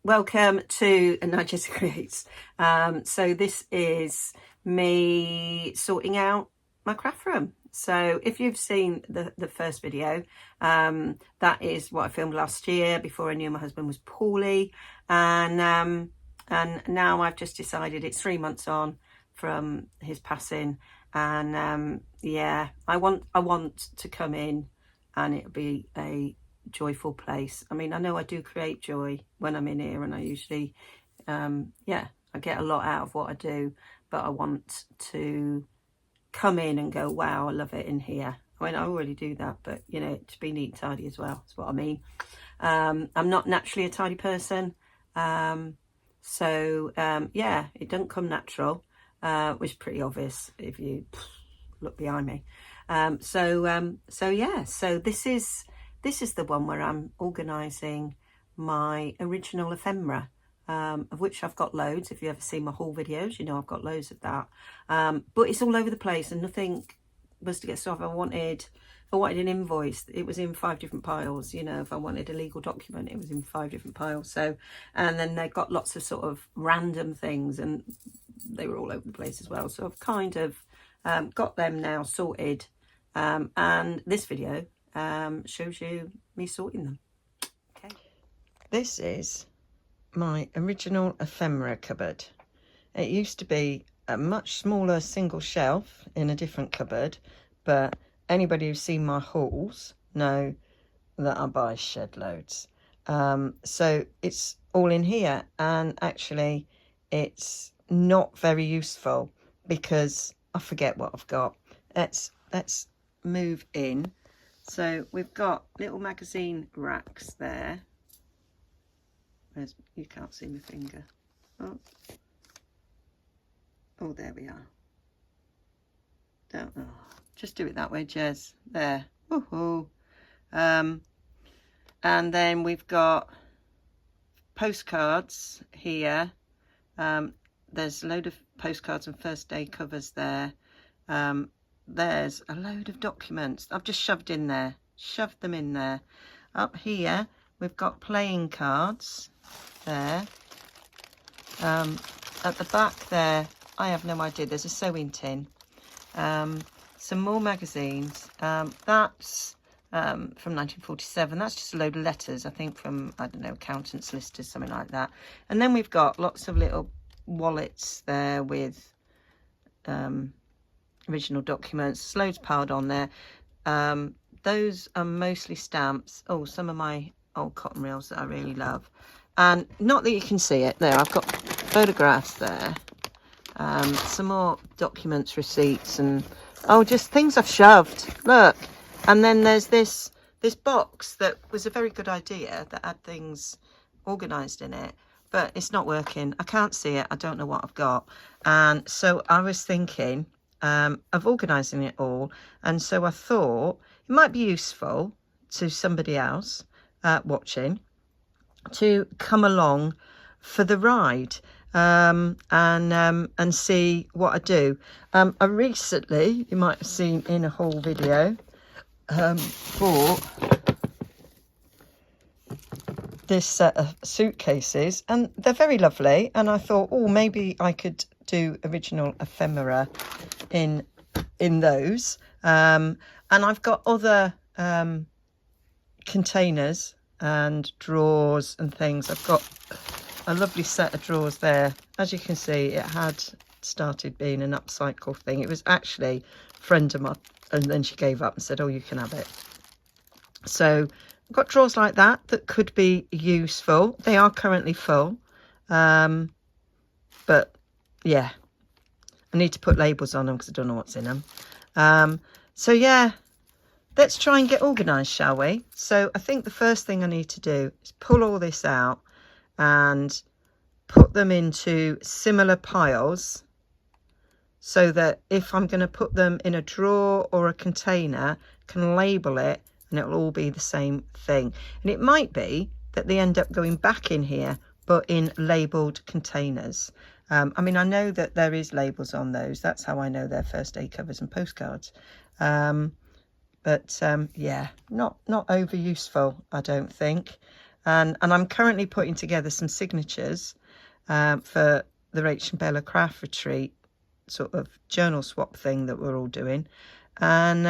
welcome to Nigezza Creates. So this is me sorting out my craft room. So if you've seen the first video, that is what I filmed last year before I knew my husband was poorly, and now I've just decided it's 3 months on from his passing, and yeah, I want to come in and it'll be a joyful place. I mean, I know I do create joy when I'm in here, and I usually yeah, I get a lot out of what I do, but I want to come in and go, wow, I love it in here. I mean, I already do that, but you know, to be neat and tidy as well, that's what I mean. I'm not naturally a tidy person, so yeah, it doesn't come natural, which is pretty obvious if you look behind me. So yeah, so this is the one where I'm organising my original ephemera, of which I've got loads. If you ever seen my haul videos, you know I've got loads of that. But it's all over the place, and nothing was to get stuff. If I wanted an invoice, it was in 5 different piles. You know, if I wanted a legal document, it was in 5 different piles. So, and then they got lots of sort of random things, and they were all over the place as well. So I've kind of got them now sorted, and this video shows you me sorting them. Okay. This is my original ephemera cupboard. It used to be a much smaller single shelf in a different cupboard, but anybody who's seen my hauls know that I buy shed loads. So it's all in here, and actually it's not very useful because I forget what I've got. Let's move in. So we've got little magazine racks there. You can't see my finger. Oh, there we are. Just do it that way, Jez. There. Woohoo. And then we've got postcards here. There's a load of postcards and first day covers there. There's a load of documents I've just shoved them in there. Up here we've got playing cards there. At the back there, I have no idea, there's a sewing tin. Some more magazines. That's from 1947. That's just a load of letters, I think, from, I don't know, accountants, solicitors, something like that. And then we've got lots of little wallets there with original documents. There's loads piled on there. Those are mostly stamps. Oh, some of my old cotton reels that I really love. And not that you can see it. There, I've got photographs there. Some more documents, receipts, and just things I've shoved. Look. And then there's this box that was a very good idea that had things organised in it, but it's not working. I can't see it. I don't know what I've got. And so I was thinking of organising it all. And so I thought it might be useful to somebody else watching to come along for the ride, and see what I do. I recently, you might have seen in a haul video, bought this set of suitcases, and they're very lovely, and I thought, oh, maybe I could do original ephemera in those. And I've got other containers and drawers and things. I've got a lovely set of drawers there. As you can see, it had started being an upcycle thing. It was actually a friend of mine, and then she gave up and said, oh, you can have it. So I've got drawers like that could be useful. They are currently full, but yeah, I need to put labels on them because I don't know what's in them. So yeah, let's try and get organised, shall we? So I think the first thing I need to do is pull all this out and put them into similar piles, so that if I'm going to put them in a drawer or a container, I can label it and it'll all be the same thing. And it might be that they end up going back in here, but in labelled containers. I mean, I know that there is labels on those. That's how I know they're first aid covers and postcards. But yeah, not over useful, I don't think. and I'm currently putting together some signatures for the Rach and Bella craft retreat sort of journal swap thing that we're all doing, and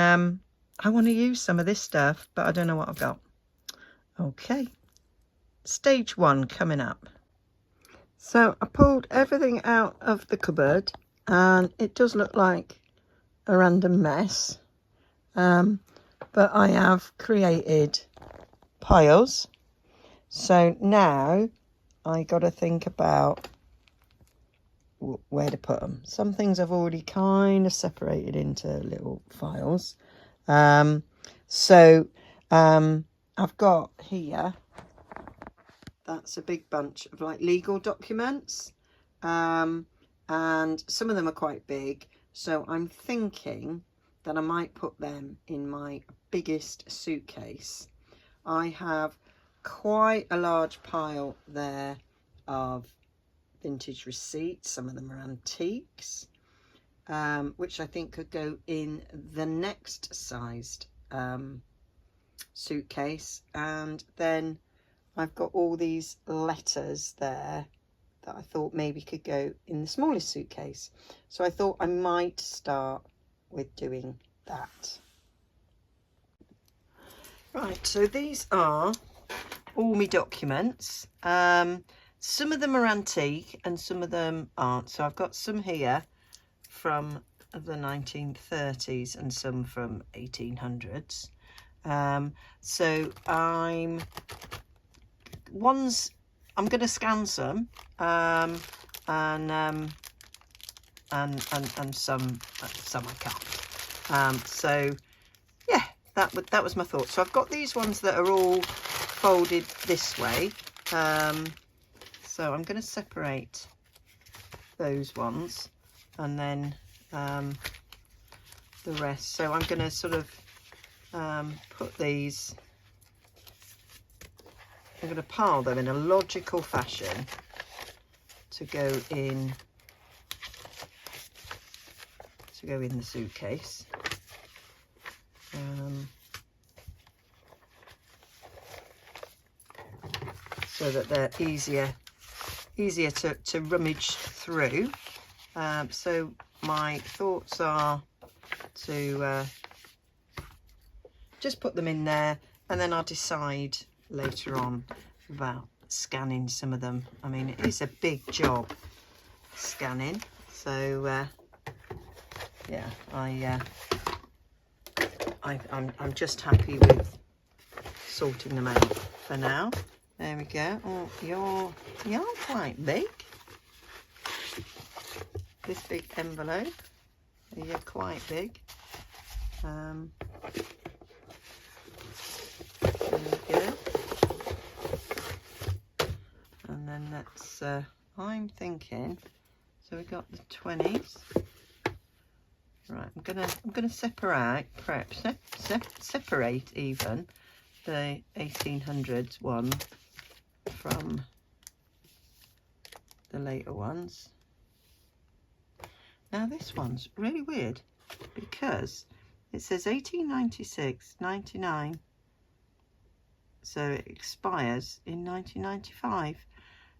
I want to use some of this stuff, but I don't know what I've got. Okay, stage 1 coming up. So I pulled everything out of the cupboard, and it does look like a random mess, but I have created piles. So now I got to think about where to put them. Some things I've already kind of separated into little files. I've got here, that's a big bunch of like legal documents, and some of them are quite big, so I'm thinking that I might put them in my biggest suitcase. I have quite a large pile there of vintage receipts. Some of them are antiques, which I think could go in the next sized suitcase. And then I've got all these letters there that I thought maybe could go in the smallest suitcase. So I thought I might start with doing that. Right, so these are all my documents. Some of them are antique and some of them aren't. So I've got some here from the 1930s and some from 1800s. So I'm going to scan some, and some I can't. So yeah, that was my thought. So I've got these ones that are all folded this way. So I'm going to separate those ones, and then the rest. So I'm going to sort of put these, I'm going to pile them in a logical fashion to go in the suitcase. So that they're easier to rummage through. So my thoughts are to just put them in there, and then I'll decide later on about scanning some of them. I mean, it is a big job scanning, so yeah, I'm just happy with sorting them out for now. There we go. Oh, you're quite big. This big envelope, you're quite big. There we go. And then let's, I'm thinking, so we got the 20s. Right, I'm gonna separate, perhaps separate even the 1800s one from the later ones. Now this one's really weird because it says 1896, 99, so it expires in 1995.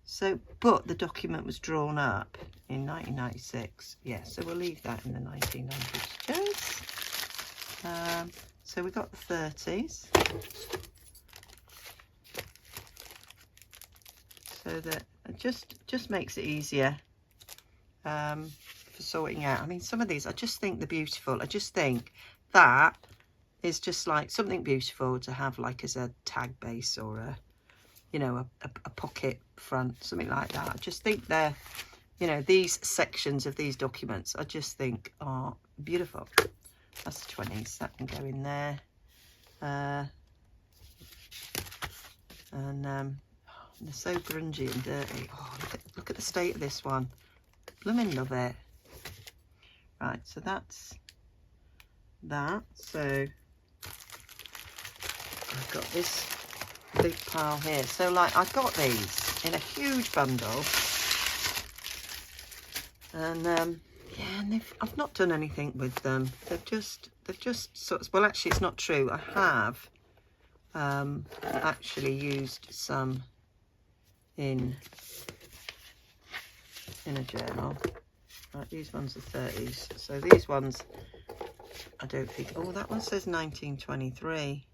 So, but the document was drawn up in 1996. Yeah, so we'll leave that in the 1900s case. So we got the 30s. So that it just makes it easier for sorting out. I mean, some of these, I just think they're beautiful. I just think that is just like something beautiful to have, like as a tag base or a, you know, a pocket front, something like that. I just think they're, you know, these sections of these documents, I just think are beautiful. That's the 20s, that can go in there. They're so grungy and dirty. Oh, look at the state of this one. Blooming love it. Right, so that's that. So I've got this big pile here. So like I got these in a huge bundle, and yeah, and I've not done anything with them. They've just sort of, well, actually it's not true. I have actually used some in a journal. Right, these ones are 30s, so these ones I don't think, oh, that one says 1923.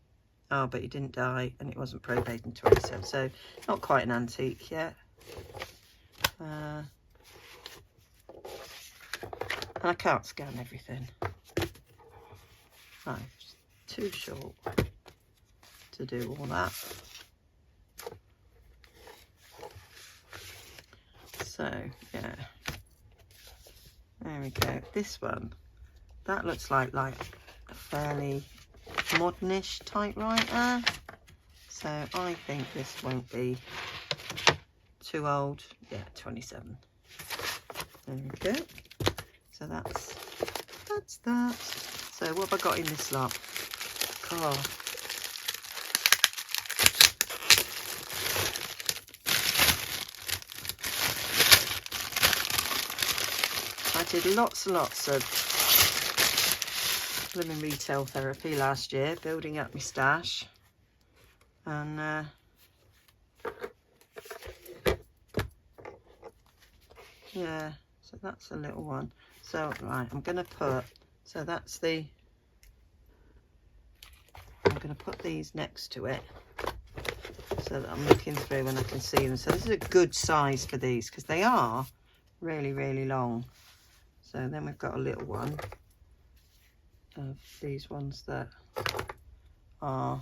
Oh, but he didn't die and it wasn't probate in 27, so not quite an antique yet. And I can't scan everything. Right, it's too short to do all that. So, yeah. There we go. This one, that looks like a fairly modernish typewriter. So I think this won't be too old. Yeah, 27. There we go. So that's that. So what have I got in this lot? Oh. I did lots and lots of living retail therapy last year, building up my stash, and yeah, so that's a little one. So right, I'm going to put, so that's the, I'm going to put these next to it so that I'm looking through and I can see them. So this is a good size for these because they are really, really long. So then we've got a little one of these ones that are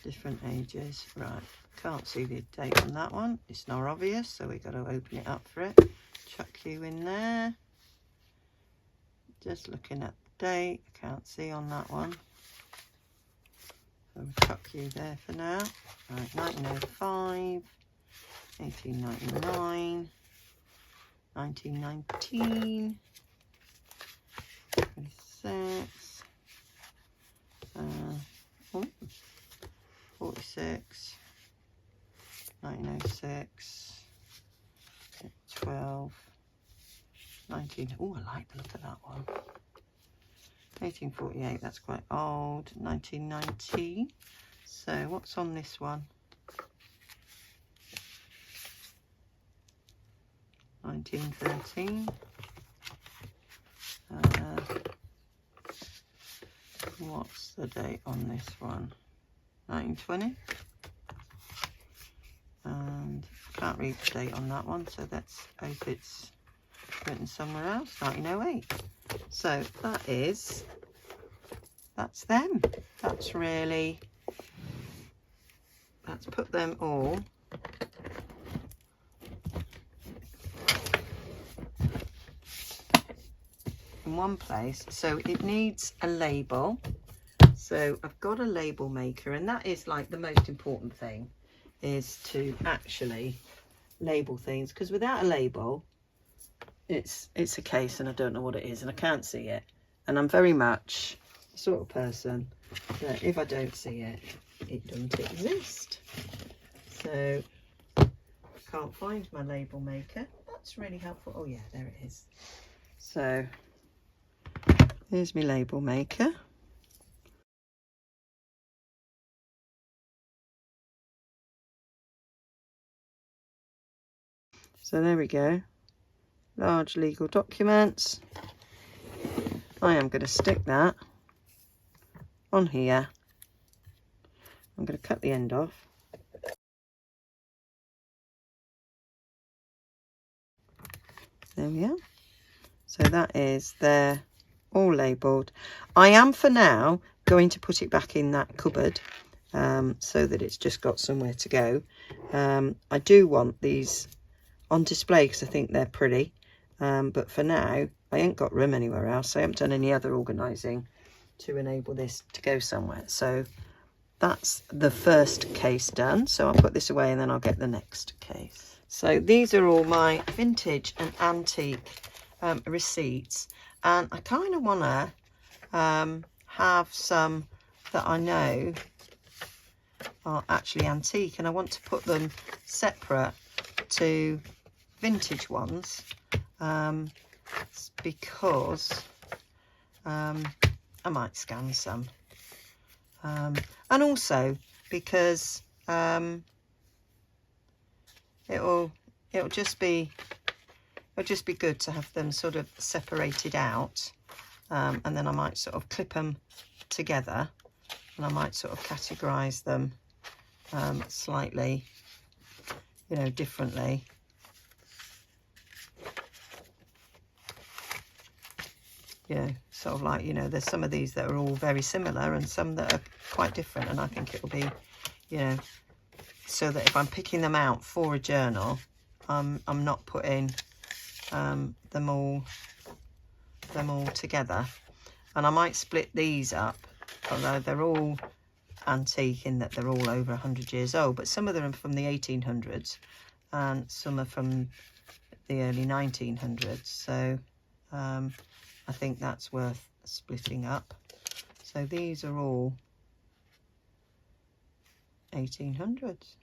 different ages. Right, can't see the date on that one. It's not obvious, so we've got to open it up for it. Chuck you in there. Just looking at the date, I can't see on that one. So we'll chuck you there for now. Right, 1905, 1899, 1919, 26, 46, 1906, 12, 19, oh, I like the look of that one. 1848, that's quite old. 1919. So what's on this one? 1913. What's the date on this one? 1920. And I can't read the date on that one, so let's hope it's written somewhere else. 1908. So that's them. That's really, let's put them all in one place. So it needs a label. So I've got a label maker, and that is like the most important thing, is to actually label things, because without a label it's a case and I don't know what it is and I can't see it, and I'm very much the sort of person that if I don't see it, it doesn't exist. So I can't find my label maker. That's really helpful. Oh yeah, there it is. So here's my label maker. So there we go. Large legal documents. I am going to stick that on here. I'm going to cut the end off. There we are. So that is there, all labelled. I am for now going to put it back in that cupboard so that it's just got somewhere to go. I do want these on display because I think they're pretty. But for now, I ain't got room anywhere else. I haven't done any other organising to enable this to go somewhere. So that's the first case done. So I'll put this away and then I'll get the next case. So these are all my vintage and antique receipts. And I kind of want to have some that I know are actually antique. And I want to put them separate to vintage ones. Because I might scan some. And also because it'll just be good to have them sort of separated out, and then I might sort of clip them together, and I might sort of categorize them slightly, you know, differently. You know, sort of like, you know, there's some of these that are all very similar and some that are quite different, and I think it'll be, you know, so that if I'm picking them out for a journal, I'm not putting them all together. And I might split these up, although they're all antique in that they're all over 100 years old, but some of them are from the 1800s and some are from the early 1900s. So I think that's worth splitting up. So these are all 1800s.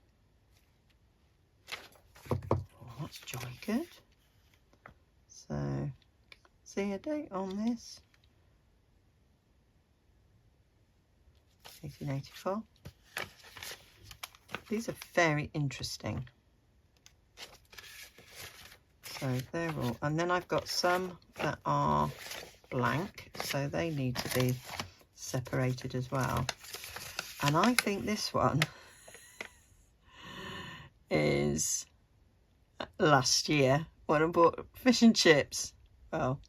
Oh, that's jolly good. So, see a date on this. 1884. These are very interesting. So they're all, and then I've got some that are blank, so they need to be separated as well. And I think this one is last year when I bought fish and chips. Well,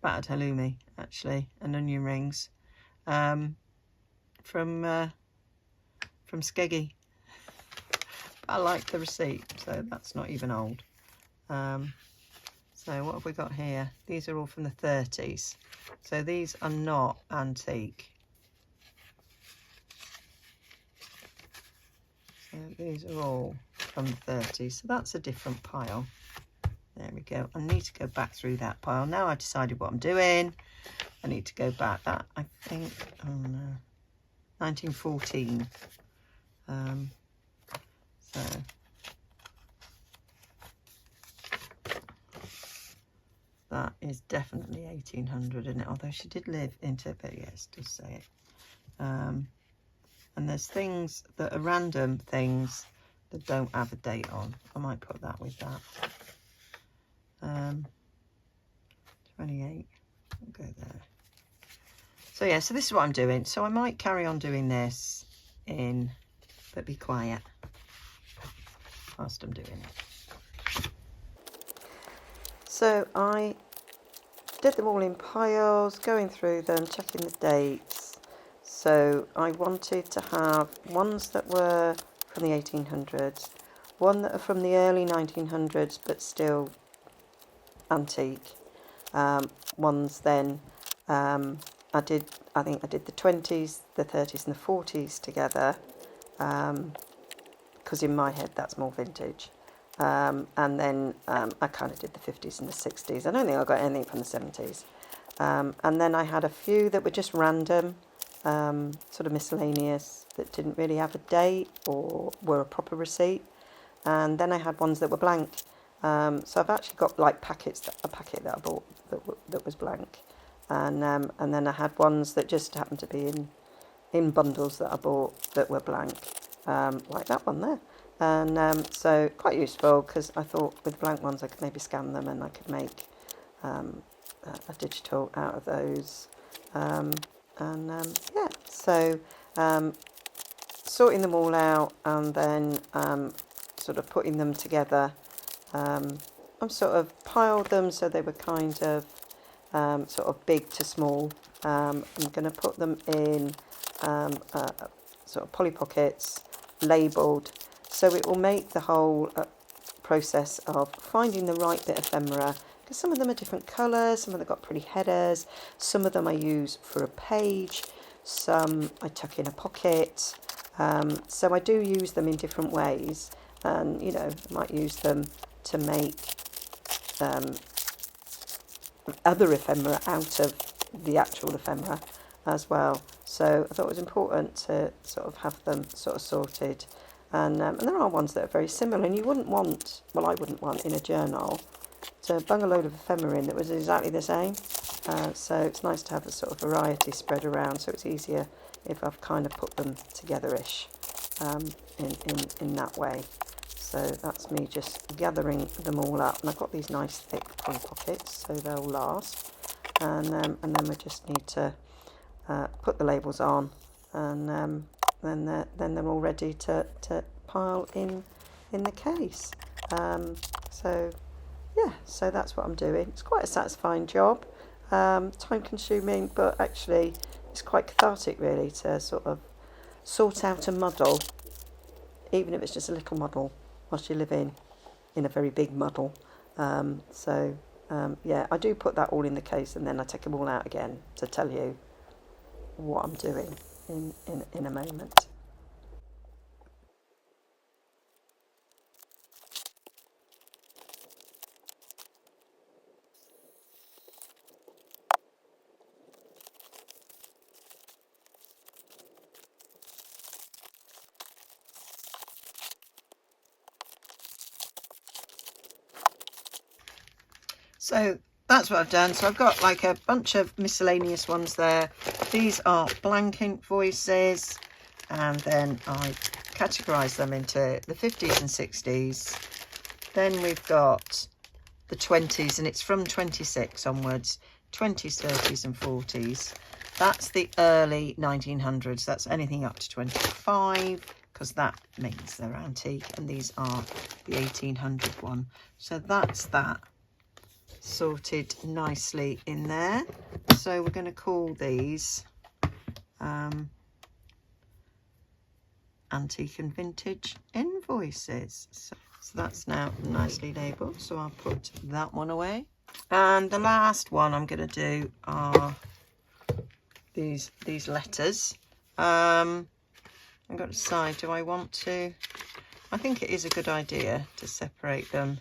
battered halloumi actually, and onion rings from Skeggy. I like the receipt, so that's not even old. So what have we got here? These are all from the 30s. So these are not antique. So these are all from the 30s. So that's a different pile. There we go. I need to go back through that pile. Now I've decided what I'm doing. I need to go back. That, I think, oh no, 1914. So that is definitely 1800, isn't it? Although she did live into it, but yes, does say it. And there's things that are random things that don't have a date on. I might put that with that. 28, we'll go there. So yeah, so this is what I'm doing. So I might carry on doing this but be quiet whilst I'm doing it. So I did them all in piles, going through them, checking the dates. So I wanted to have ones that were from the 1800s, one that are from the early 1900s but still antique. Ones then, I think I did the 20s, the 30s and the 40s together, because in my head that's more vintage. And then I kind of did the 50s and the 60s. I don't think I got anything from the 70s. And then I had a few that were just random, sort of miscellaneous, that didn't really have a date or were a proper receipt. And then I had ones that were blank. So I've actually got like a packet that I bought that was blank. And then I had ones that just happened to be in bundles that I bought that were blank, like that one there. And so quite useful, because I thought with blank ones I could maybe scan them and I could make a digital out of those. Yeah, so sorting them all out and then sort of putting them together. I've sort of piled them so they were kind of sort of big to small. I'm going to put them in sort of poly pockets, labelled, so it will make the whole process of finding the right bit of ephemera, because some of them are different colours, some of them got pretty headers, some of them I use for a page, some I tuck in a pocket, so I do use them in different ways, and you know, I might use them to make other ephemera out of the actual ephemera as well. So I thought it was important to sort of have them sort of sorted, and there are ones that are very similar, and you wouldn't want, well I wouldn't want in a journal to bung a load of ephemera in that was exactly the same. So it's nice to have a sort of variety spread around, so it's easier if I've kind of put them together-ish in that way. So that's me just gathering them all up, and I've got these nice thick pull pockets, so they'll last. And then we just need to put the labels on, and then they're all ready to pile in the case. So yeah, so that's what I'm doing. It's quite a satisfying job, time consuming, but actually it's quite cathartic really to sort of sort out a muddle, even if it's just a little muddle, whilst you live in a very big muddle. Yeah, I do put that all in the case, and then I take them all out again to tell you what I'm doing in a moment. So that's what I've done. So I've got like a bunch of miscellaneous ones there. These are blank Invoices, and then I categorise them into the 50s and 60s. Then we've got the 20s, and it's from 26 onwards, 20s, 30s and 40s. That's the early 1900s. That's anything up to 25, because that means they're antique, and these are the 1800 one. So that's that sorted nicely in there. So we're going to call these antique and vintage Invoices. So that's now nicely labelled, so I'll put that one away. And the last one I'm going to do are these letters. I've got to decide, do I want to, I think it is a good idea to separate them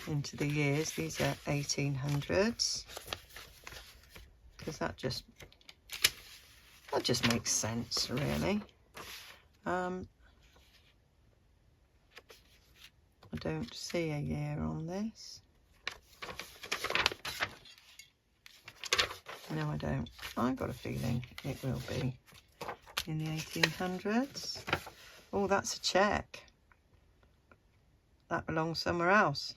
into the years. These are 1800s, because that just makes sense really. I don't see a year on this. No, I don't. I've got a feeling it will be in the 1800s. Oh, that's a check. That belongs somewhere else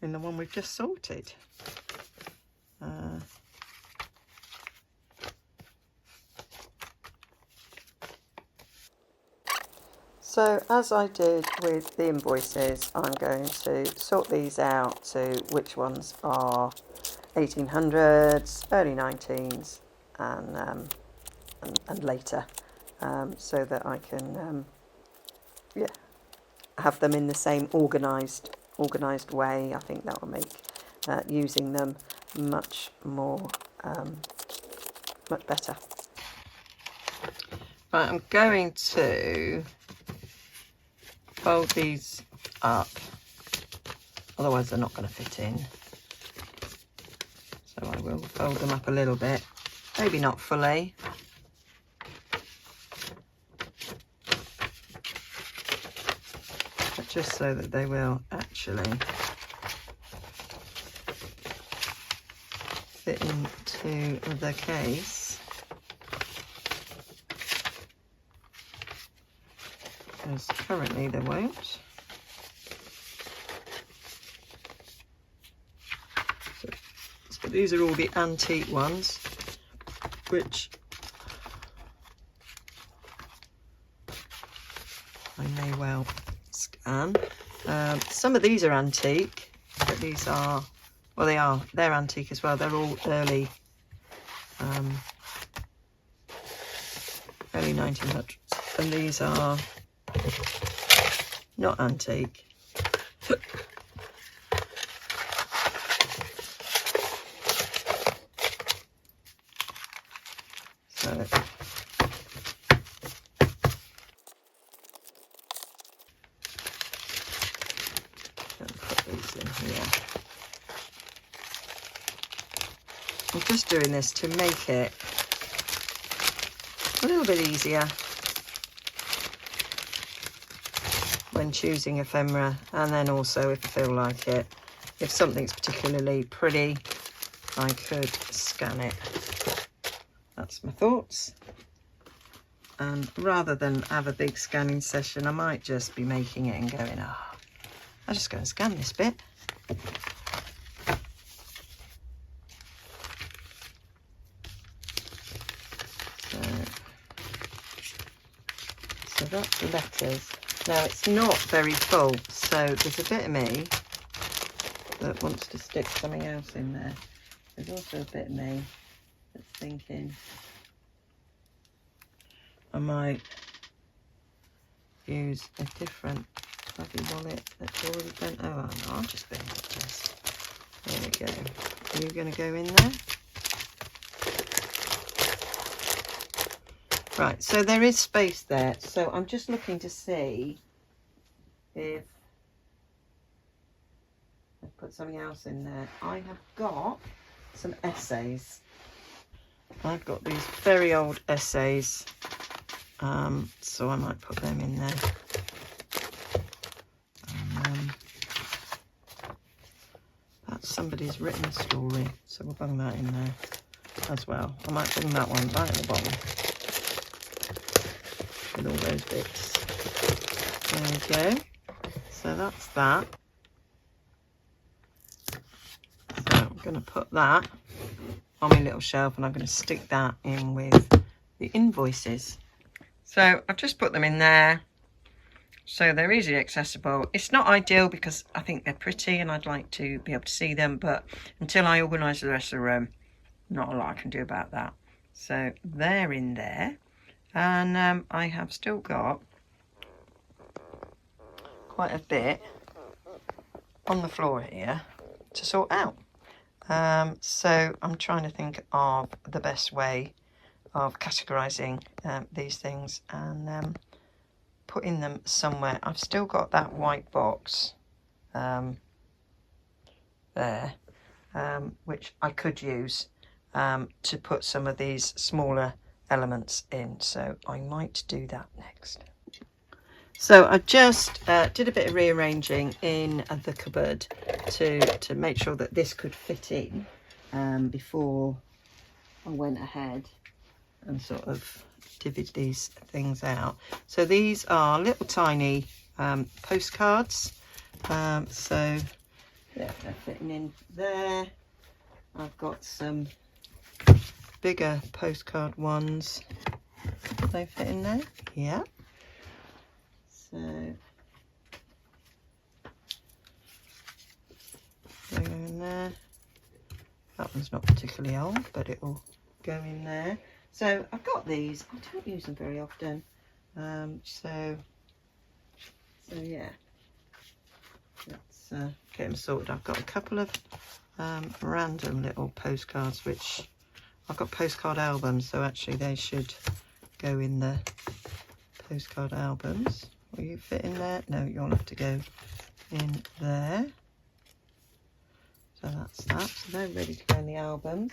in the one we've just sorted. So as I did with the Invoices, I'm going to sort these out to which ones are 1800s, early 19s and later, so that I can have them in the same organised way. I think that will make using them much better. Right, I'm going to fold these up, otherwise they're not going to fit in. So I will fold them up a little bit, maybe not fully. But just so that they will actually fit into the case. Because currently they won't. So these are all the antique ones, which I may well scan. Some of these are antique, but these are, well, they're antique as well. They're all early 1900s, and these are not antique. So put these in here. I'm just doing this to make it a little bit easier when choosing ephemera, and then also, if I feel like it, if something's particularly pretty, I could scan it. That's my thoughts. And rather than have a big scanning session, I might just be making it and going, oh, I'll just go and scan this bit. So that's the letters. Now it's not very full, so there's a bit of me that wants to stick something else in there. There's also a bit of me that's thinking I might use a different fuzzy wallet that's already been. Oh no, I'll just bend it this. There we go. Are you going to go in there? Right, so there is space there. So I'm just looking to see if I've put something else in there. I have got some essays. I've got these very old essays. So I might put them in there. That's somebody's written story, so we'll bung that in there as well. I might bring that one right at the bottom with all those bits. There we go. So that's that. So I'm going to put that on my little shelf, and I'm going to stick that in with the invoices. So I've just put them in there, so they're easily accessible. It's not ideal because I think they're pretty and I'd like to be able to see them, but until I organise the rest of the room, not a lot I can do about that. So they're in there, and I have still got quite a bit on the floor here to sort out. So I'm trying to think of the best way of categorising these things and putting them somewhere. I've still got that white box there, which I could use to put some of these smaller elements in, so I might do that next. So I just did a bit of rearranging in the cupboard to make sure that this could fit in before I went ahead and sort of divvied these things out. So these are little tiny postcards. So yeah, they're fitting in there. I've got some bigger postcard ones. They fit in there. Yeah. So they go in there. That one's not particularly old, but it will go in there. So I've got these. I don't use them very often. So yeah, let's get them sorted. I've got a couple of random little postcards, which I've got postcard albums, so actually they should go in the postcard albums. Will you fit in there? No, you'll have to go in there. So that's that. So they're ready to go in the albums.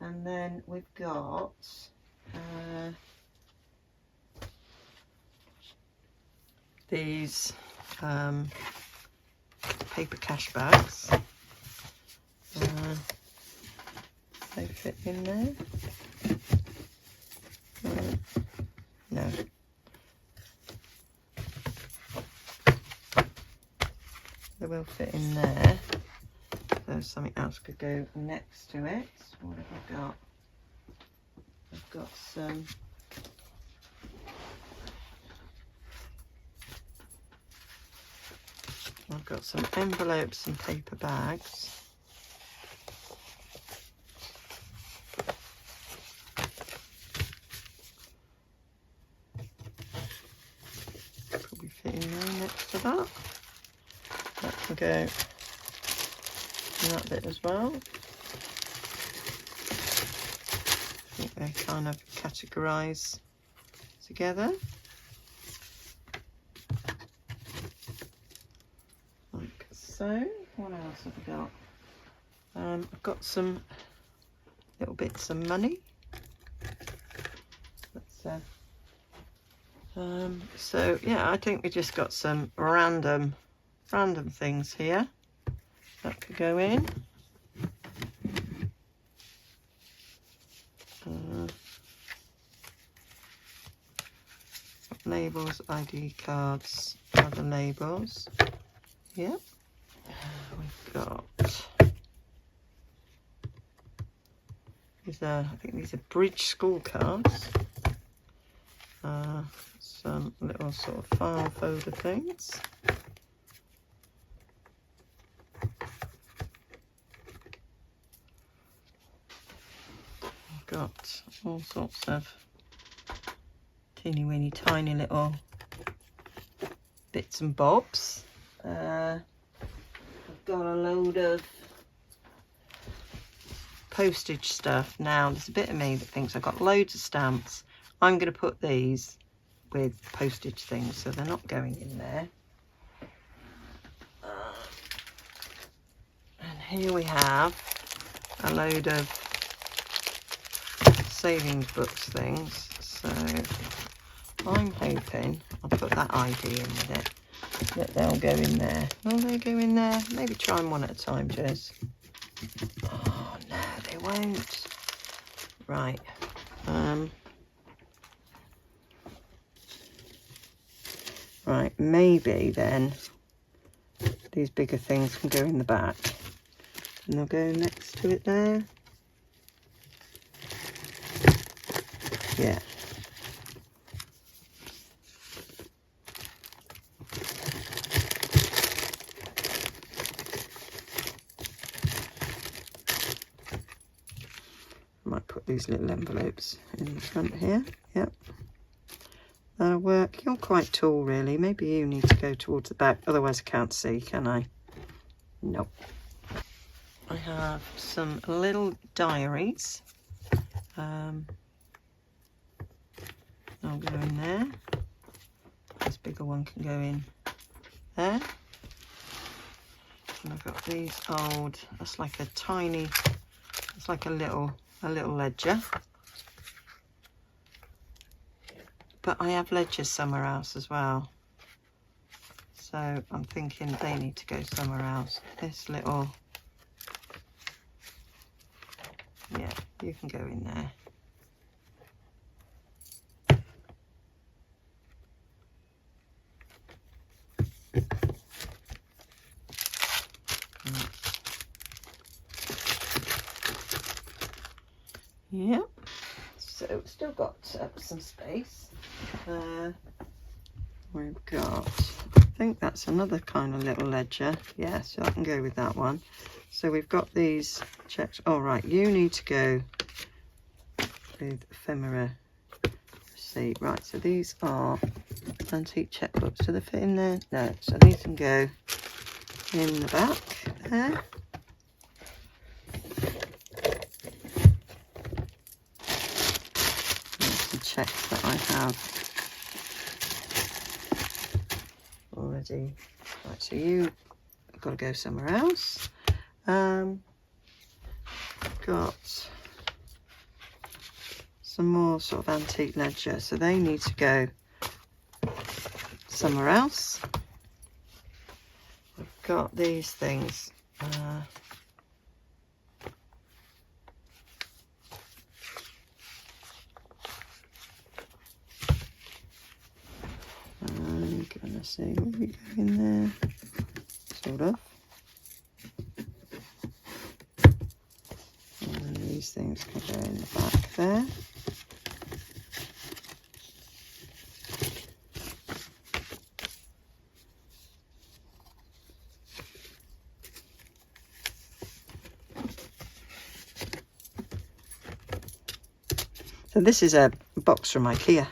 And then we've got these paper cash bags. They fit in there. No. They will fit in there. So something else could go next to it. What have I got? I've got some envelopes and paper bags. Probably fit in there next to that. That can go in that bit as well. I think they kind of categorise together. Like so. What else have I got? I've got some little bits of money. So yeah, I think we just got some random things here. that could go in. Labels, ID cards, other labels. Yep. We've got these are, I think these are bridge school cards. Some little sort of file folder things. I've got all sorts of teeny weeny tiny little bits and bobs. I've got a load of postage stuff. Now there's a bit of me that thinks I've got loads of stamps. I'm going to put these with postage things, so they're not going in there. And here we have a load of savings books things, so I'm hoping I'll put that ID in with it, that they'll go in there. Will they go in there? Maybe try them one at a time, Jez. Oh no, they won't. Right. Right, maybe then these bigger things can go in the back, and they'll go next to it there. Yeah. I might put these little envelopes in the front here. Yep. That'll work. You're quite tall, really. Maybe you need to go towards the back. Otherwise, I can't see, can I? Nope. I have some little diaries. I'll go in there. This bigger one can go in there. And I've got these old. That's like a tiny. It's like a little ledger. But I have ledgers somewhere else as well. So I'm thinking they need to go somewhere else. This little, yeah, you can go in there. Yep. So we've still got some space. We've got, I think that's another kind of little ledger. Yeah, so I can go with that one. So we've got these checks. Oh, right, you need to go with Ephemera receipt. Right, so these are antique checkbooks. Do they fit in there? No, so these can go in the back there. Checks that I have already. Right, so you've got to go somewhere else. Got some more sort of antique ledger, so they need to go somewhere else. I've got these things. I'm gonna see what we go in there, sort of. And these things can go in the back there. So this is a box from IKEA.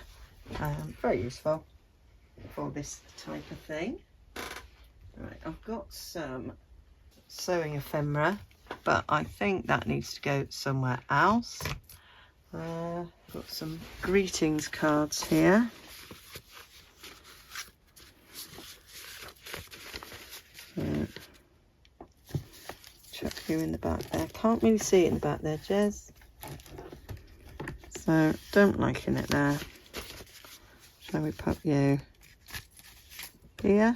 Very useful for this type of thing. Right, I've got some sewing ephemera, but I think that needs to go somewhere else. Got some greetings cards here. Chuck you in the back there. Can't really see it in the back there, Jez. So don't liking it there. Shall we pop you here?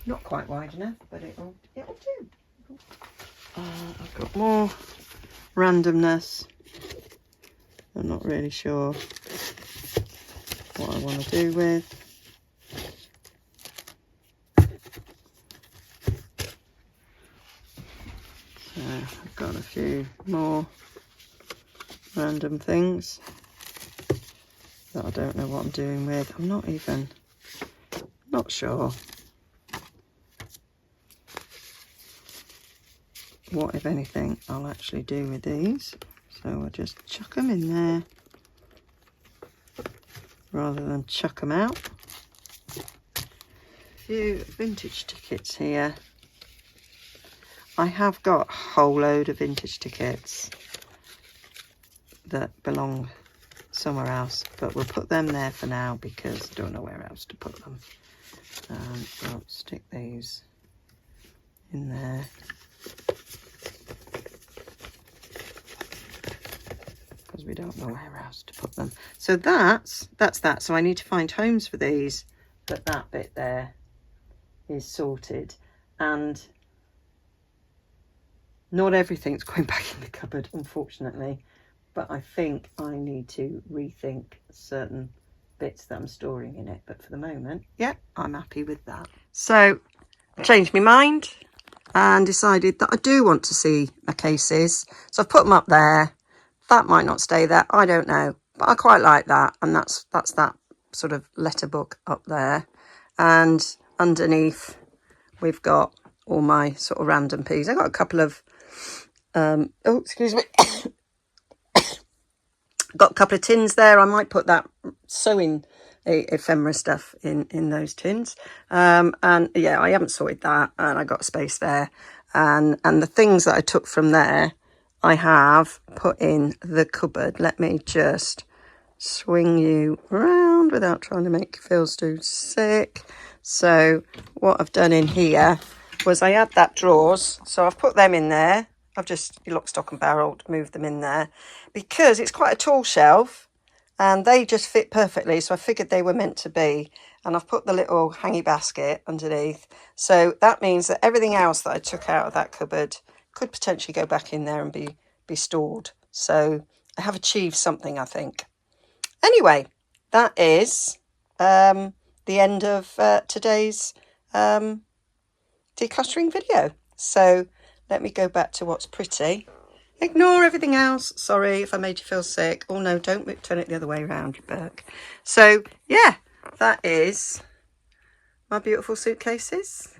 Not quite wide enough, but it'll do. I've got more randomness. I'm not really sure what I want to do with. So I've got a few more random things that I don't know what I'm doing with. I'm not sure what, if anything, I'll actually do with these. So I'll just chuck them in there rather than chuck them out. A few vintage tickets here. I have got a whole load of vintage tickets that belong somewhere else, but we'll put them there for now because I don't know where else to put them. I'll stick these in there. Because we don't know where else to put them. So that's that. So I need to find homes for these, but that bit there is sorted. And not everything's going back in the cupboard, unfortunately. But I think I need to rethink certain bits that I'm storing in it. But for the moment, yeah, I'm happy with that. So I changed my mind and decided that I do want to see my cases. So I've put them up there. That might not stay there, I don't know. But I quite like that. And that's that sort of letter book up there. And underneath, we've got all my sort of random pieces. I've got a couple of, oh, excuse me. Got a couple of tins there. I might put that sewing ephemera stuff in those tins. And yeah, I haven't sorted that, and I got space there. And the things that I took from there, I have put in the cupboard. Let me just swing you around without trying to make you feel too sick. So what I've done in here was I had that drawers, so I've put them in there. I've just lock, stock and barreled, moved them in there because it's quite a tall shelf and they just fit perfectly. So I figured they were meant to be. And I've put the little hangy basket underneath. So that means that everything else that I took out of that cupboard could potentially go back in there and be stored. So I have achieved something, I think. Anyway, that is the end of today's decluttering video. So let me go back to what's pretty. Ignore everything else. Sorry if I made you feel sick. Oh no, don't turn it the other way around, you Burke. So yeah, that is my beautiful suitcases.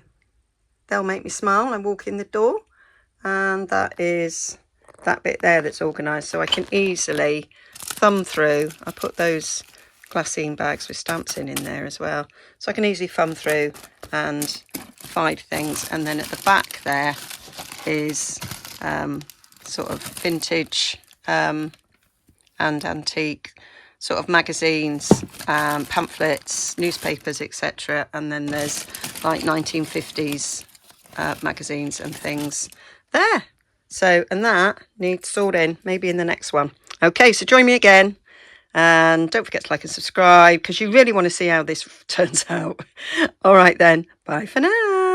They'll make me smile and walk in the door. And that is that bit there that's organised, so I can easily thumb through. I put those glassine bags with stamps in there as well, so I can easily thumb through and find things. And then at the back there is sort of vintage and antique sort of magazines, pamphlets, newspapers, etc. And then there's like 1950s magazines and things there. So, and that needs sorting, maybe in the next one. Okay, so join me again. And don't forget to like and subscribe because you really want to see how this turns out. All right then, bye for now.